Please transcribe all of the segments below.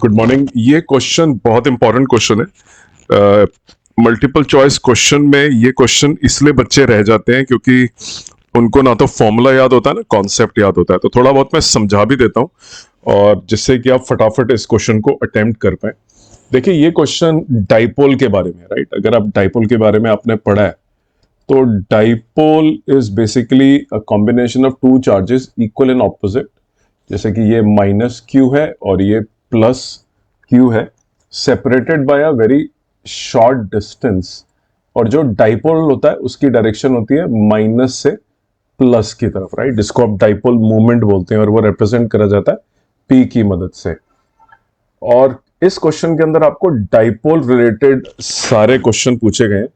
Good morning. ये question बहुत important question है। मल्टीपल चॉइस क्वेश्चन में ये क्वेश्चन इसलिए बच्चे रह जाते हैं क्योंकि उनको ना तो फॉर्मूला याद होता है ना कॉन्सेप्ट याद होता है। तो थोड़ा बहुत मैं समझा भी देता हूँ और जिससे कि आप फटाफट इस क्वेश्चन को अटेम्प्ट कर पाए। देखिए ये क्वेश्चन डाइपोल के बारे में, राइट? अगर आप डाइपोल के बारे में आपने पढ़ा है तो dipole is basically a combination of two charges equal and opposite. जैसे कि ये माइनस क्यू है और ये प्लस क्यू है, separated by a very short distance. और जो डाइपोल होता है उसकी डायरेक्शन होती है माइनस से प्लस की तरफ, राइट? जिसको आप डाइपोल मूवमेंट बोलते हैं और वो रिप्रेजेंट करा जाता है पी की मदद से। और इस क्वेश्चन के अंदर आपको डाइपोल रिलेटेड सारे क्वेश्चन पूछे गए हैं।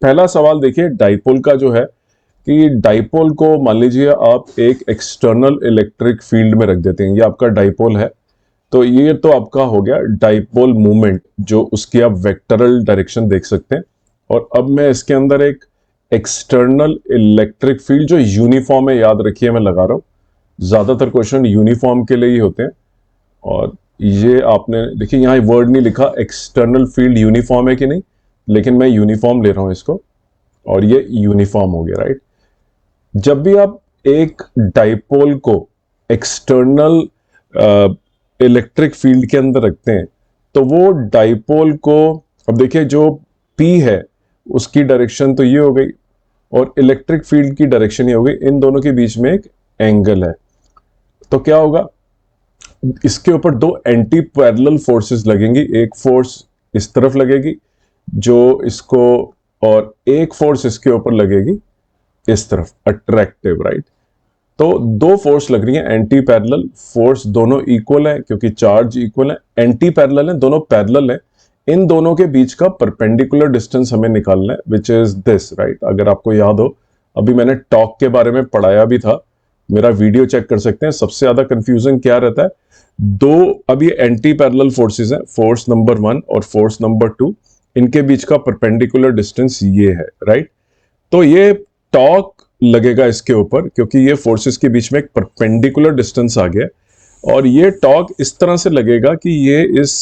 पहला सवाल देखिए, डाइपोल का जो है कि डाइपोल को मान लीजिए आप एक एक्सटर्नल इलेक्ट्रिक फील्ड में रख देते हैं। ये आपका डाइपोल है, तो ये तो आपका हो गया डाइपोल मूवमेंट, जो उसकी आप वेक्टरल डायरेक्शन देख सकते हैं। और अब मैं इसके अंदर एक एक्सटर्नल इलेक्ट्रिक फील्ड जो यूनिफॉर्म है, याद रखिए मैं लगा रहा हूं, ज्यादातर क्वेश्चन यूनिफॉर्म के लिए ही होते हैं। और ये आपने देखिए यहाँ वर्ड नहीं लिखा एक्सटर्नल फील्ड यूनिफॉर्म है कि नहीं, लेकिन मैं यूनिफॉर्म ले रहा हूं इसको और ये यूनिफॉर्म हो गया, राइट? जब भी आप एक डाइपोल को एक्सटर्नल इलेक्ट्रिक फील्ड के अंदर रखते हैं तो वो डाइपोल को, अब देखिए जो P है उसकी डायरेक्शन तो ये हो गई और इलेक्ट्रिक फील्ड की डायरेक्शन ये हो गई। इन दोनों के बीच में एक एंगल है, तो क्या होगा, इसके ऊपर दो एंटी पैरेलल फोर्सेस लगेंगी। एक फोर्स इस तरफ लगेगी जो इसको, और एक फोर्स इसके ऊपर लगेगी इस तरफ, अट्रैक्टिव, राइट? तो दो फोर्स लग रही है एंटी पैरेलल फोर्स, दोनों इक्वल है क्योंकि चार्ज इक्वल है, एंटी पैरेलल है, दोनों पैरेलल है। इन दोनों के बीच का परपेंडिकुलर डिस्टेंस हमें निकालना है, विच इज दिस, राइट? अगर आपको याद हो, अभी मैंने टॉर्क के बारे में पढ़ाया भी था, मेरा वीडियो चेक कर सकते हैं। सबसे ज्यादा कंफ्यूजन क्या रहता है, दो, अब ये एंटी पैरेलल फोर्सेस हैं, फोर्स नंबर 1 और फोर्स नंबर 2, इनके बीच का परपेंडिकुलर डिस्टेंस ये है, राइट? तो ये टॉर्क लगेगा इसके ऊपर क्योंकि ये फोर्सेस के बीच में एक परपेंडिकुलर डिस्टेंस आ गया, और ये टॉर्क इस तरह से लगेगा कि ये इस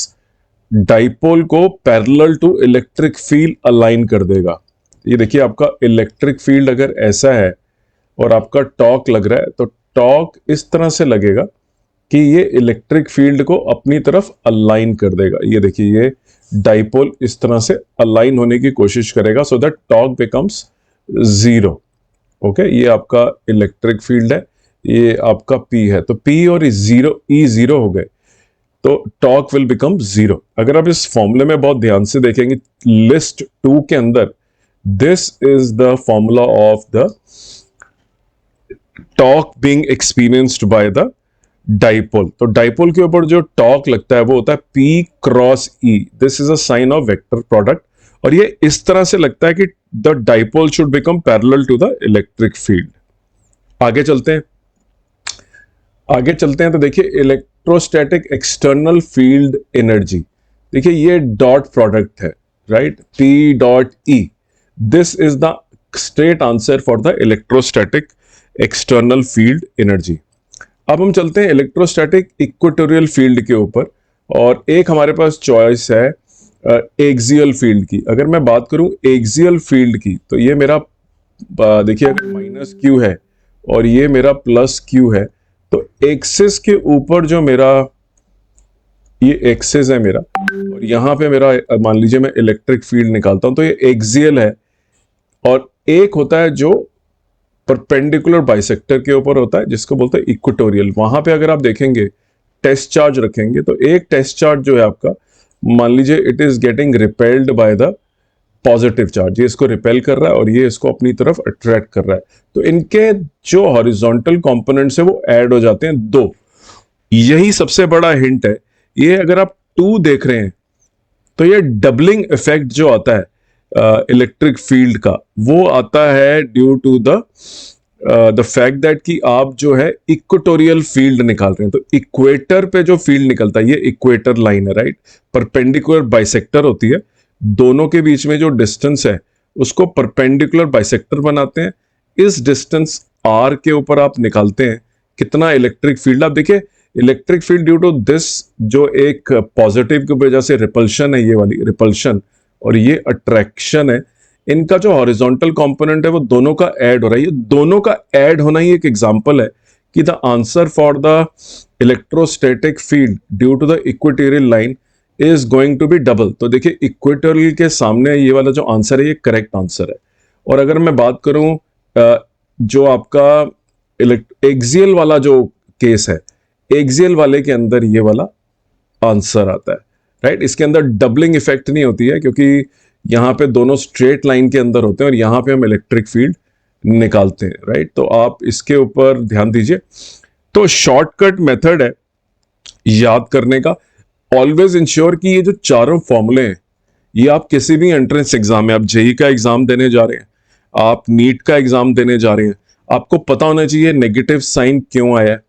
डाइपोल को parallel to electric field align कर देगा। ये देखिए आपका इलेक्ट्रिक फील्ड अगर ऐसा है और आपका टॉर्क लग रहा है, तो टॉर्क इस तरह से लगेगा कि ये इलेक्ट्रिक फील्ड को अपनी तरफ अलाइन कर देगा। ये देखिए ये डाइपोल इस तरह से अलाइन होने की कोशिश करेगा so that torque becomes zero. Okay, ये आपका इलेक्ट्रिक फील्ड है, ये आपका P है, तो P और E जीरो हो गए, तो टॉर्क विल बिकम जीरो। अगर आप इस फॉर्मूले में बहुत ध्यान से देखेंगे लिस्ट 2 के अंदर, this is the formula of the torque being experienced by the dipole. तो डाइपोल के ऊपर जो टॉर्क लगता है वो होता है P cross E। This is a sign of vector product, और ये इस तरह से लगता है कि the dipole should become parallel to the electric field. आगे चलते हैं तो देखिए इलेक्ट्रोस्टैटिक एक्सटर्नल फील्ड एनर्जी, देखिए ये डॉट प्रोडक्ट है, right? P dot E, this is the straight answer for the electrostatic external field energy. अब हम चलते हैं इलेक्ट्रोस्टैटिक इक्वेटोरियल फील्ड के ऊपर, और एक हमारे पास चॉइस है एक्सियल फील्ड की। अगर मैं बात करूं एक्सियल फील्ड की, तो ये मेरा देखिए अगर माइनस क्यू है और ये मेरा प्लस क्यू है, तो एक्सिस के ऊपर जो मेरा ये एक्सिस है मेरा, और यहां पे मेरा मान लीजिए मैं इलेक्ट्रिक फील्ड निकालता हूं, तो ये एक्सियल है। और एक होता है जो परपेंडिकुलर बाइसेक्टर के ऊपर होता है, जिसको बोलते हैं इक्वेटोरियल। वहां पे अगर आप देखेंगे टेस्ट चार्ज रखेंगे, तो एक टेस्ट चार्ज जो है आपका, मान लीजिए it is getting repelled by the positive charge, ये इसको रिपेल कर रहा है और ये इसको अपनी तरफ अट्रैक्ट कर रहा है, तो इनके जो हॉरिजॉन्टल कंपोनेंट्स है वो ऐड हो जाते हैं 2। यही सबसे बड़ा हिंट है। ये अगर आप 2 देख रहे हैं तो ये डबलिंग इफेक्ट जो आता है इलेक्ट्रिक फील्ड का, वो आता है due to the fact that कि आप जो है इक्वेटोरियल फील्ड निकाल रहे हैं। तो इक्वेटर पे जो फील्ड निकलता है, ये इक्वेटर लाइन है, राइट? परपेंडिकुलर बाइसेक्टर होती है, दोनों के बीच में जो डिस्टेंस है उसको परपेंडिकुलर बाइसेक्टर बनाते हैं। इस डिस्टेंस R के ऊपर आप निकालते हैं कितना इलेक्ट्रिक फील्ड। आप देखिए electric field due to this, जो एक पॉजिटिव की वजह से रिपल्शन है, ये वाली रिपल्शन और ये अट्रैक्शन है, इनका जो हॉरिजॉन्टल कंपोनेंट है वो दोनों का ऐड हो रहा है। ये दोनों का ऐड होना ही एक एग्जांपल है कि the answer for the electrostatic field due to the equatorial line is going to be double. तो देखिए इक्वेटोरियल के सामने ये वाला जो आंसर है ये करेक्ट आंसर है। और अगर मैं बात करूं जो आपका एक्सियल वाला जो केस है, एक्सियल वाले के अंदर ये वाला आंसर आता है, राइट। इसके अंदर डबलिंग इफेक्ट नहीं होती है क्योंकि यहाँ पे दोनों स्ट्रेट लाइन के अंदर होते हैं और यहाँ पे हम इलेक्ट्रिक फील्ड निकालते हैं, राइट। तो आप इसके ऊपर ध्यान दीजिए। तो शॉर्टकट मेथड है याद करने का, ऑलवेज इंश्योर कि ये जो चारों फॉर्मूले हैं ये आप किसी भी एंट्रेंस एग्जाम में, आप जेई का एग्जाम देने जा रहे हैं, आप नीट का एग्जाम देने जा रहे हैं, आपको पता होना चाहिए नेगेटिव साइन क्यों आया है।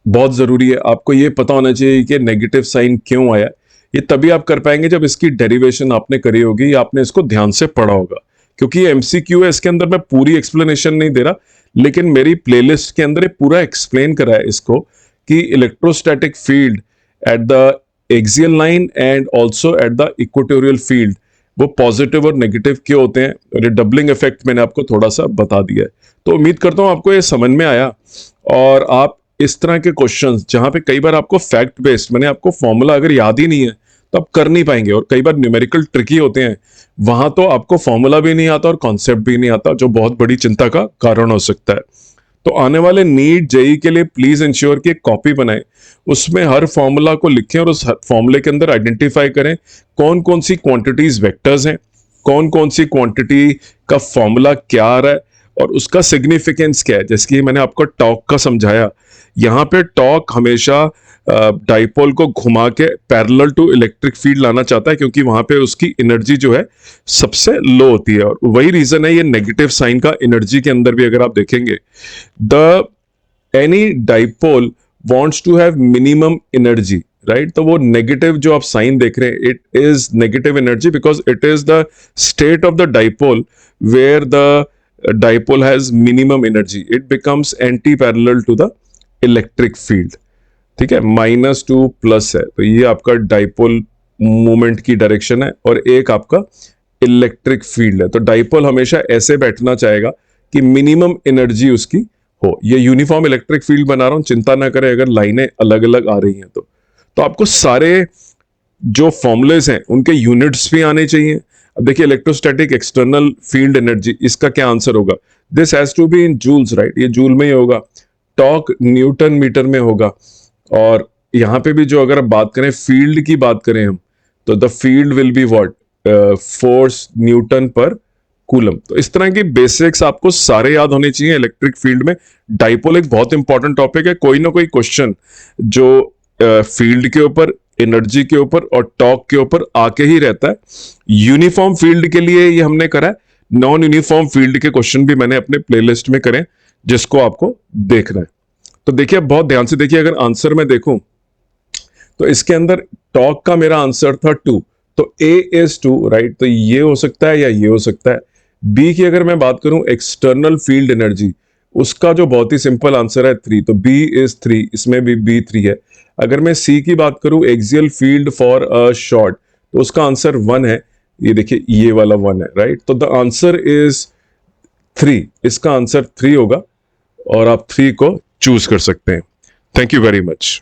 बहुत जरूरी है आपको ये पता होना चाहिए कि नेगेटिव साइन क्यों आया है। ये तभी आप कर पाएंगे जब इसकी डेरिवेशन आपने करी होगी या आपने इसको ध्यान से पढ़ा होगा, क्योंकि ये एमसीक्यू है। इसके अंदर मैं पूरी एक्सप्लेनेशन नहीं दे रहा, लेकिन मेरी प्लेलिस्ट के अंदर ये पूरा एक्सप्लेन करा है इसको कि electrostatic field at the axial line and also at the equatorial field वो पॉजिटिव और नेगेटिव क्यों होते हैं, और ये डबलिंग इफेक्ट मैंने आपको थोड़ा सा बता दिया है। तो उम्मीद करता हूं आपको ये समझ में आया और आप इस तरह के क्वेश्चंस जहां पे कई बार आपको फैक्ट बेस्ड, मैंने आपको फॉर्मूला अगर याद ही नहीं है तो आप कर नहीं पाएंगे, और कई बार न्यूमेरिकल ट्रिकी होते हैं, वहां तो आपको फॉर्मूला भी नहीं आता और कॉन्सेप्ट भी नहीं आता, जो बहुत बड़ी चिंता का कारण हो सकता है। तो आने वाले नीट जेई के लिए प्लीज इंश्योर कि एक कॉपी बनाएं, उसमें हर फॉर्मूला को लिखें और उस फॉर्मूले के अंदर आइडेंटिफाई करें कौन कौन सी क्वांटिटीज वेक्टर्स हैं, कौन कौन सी क्वांटिटी का फॉर्मूला क्या आ रहा है और उसका सिग्निफिकेंस क्या है। जैसे कि मैंने आपको टॉर्क का समझाया, यहाँ पे टॉर्क हमेशा डाइपोल को घुमा के पैरेलल टू इलेक्ट्रिक फील्ड लाना चाहता है, क्योंकि वहां पे उसकी एनर्जी जो है सबसे लो होती है, और वही रीजन है ये नेगेटिव साइन का एनर्जी के अंदर भी अगर आप देखेंगे, the any dipole wants to have minimum energy, right. तो वो नेगेटिव जो आप साइन देख रहे हैं, it is negative energy because it is the state of the dipole where the dipole has minimum energy, it becomes anti parallel to the electric field, ठीक है। -2 plus है, तो ये आपका डाइपोल मूवमेंट की डायरेक्शन है और एक आपका इलेक्ट्रिक फील्ड है। तो डाइपोल हमेशा ऐसे बैठना चाहेगा कि मिनिमम एनर्जी उसकी हो। ये यूनिफॉर्म इलेक्ट्रिक फील्ड बना रहा हूं, चिंता ना करें अगर लाइनें अलग अलग आ रही हैं तो आपको सारे जो फॉर्मुलेज हैं उनके यूनिट्स भी आने चाहिए। अब देखिए इलेक्ट्रोस्टैटिक एक्सटर्नल फील्ड एनर्जी, इसका क्या आंसर होगा, this has to be in joules, right. ये जूल में ही होगा, टॉर्क न्यूटन मीटर में होगा, और यहां पे भी जो अगर आप बात करें फील्ड की बात करें हम, तो the field will be what, force Newton पर कूलम। तो इस तरह की बेसिक्स आपको सारे याद होने चाहिए इलेक्ट्रिक फील्ड में। डाइपोल एक बहुत इंपॉर्टेंट टॉपिक है, कोई ना कोई क्वेश्चन जो फील्ड के ऊपर, एनर्जी के ऊपर और टॉर्क के ऊपर आके ही रहता है। यूनिफॉर्म फील्ड के लिए ये हमने करा है, नॉन यूनिफॉर्म फील्ड के क्वेश्चन भी मैंने अपने प्लेलिस्ट में करे, जिसको आपको देखना है। तो देखिए बहुत ध्यान से देखिए, अगर आंसर में देखूं तो इसके अंदर टॉर्क का मेरा आंसर था 2, तो A इज 2, राइट। तो ये हो सकता है या ये हो सकता है। B की अगर मैं बात करूं एक्सटर्नल फील्ड एनर्जी, उसका जो बहुत ही सिंपल आंसर है 3, तो B इज 3, इसमें भी B 3 है। अगर मैं C की बात करूं axial field for a short, तो उसका आंसर 1 है। ये देखिए ये वाला 1 है, राइट। तो द आंसर इज 3, इसका आंसर 3 होगा और आप 3 को चूज कर सकते हैं। Thank you very much.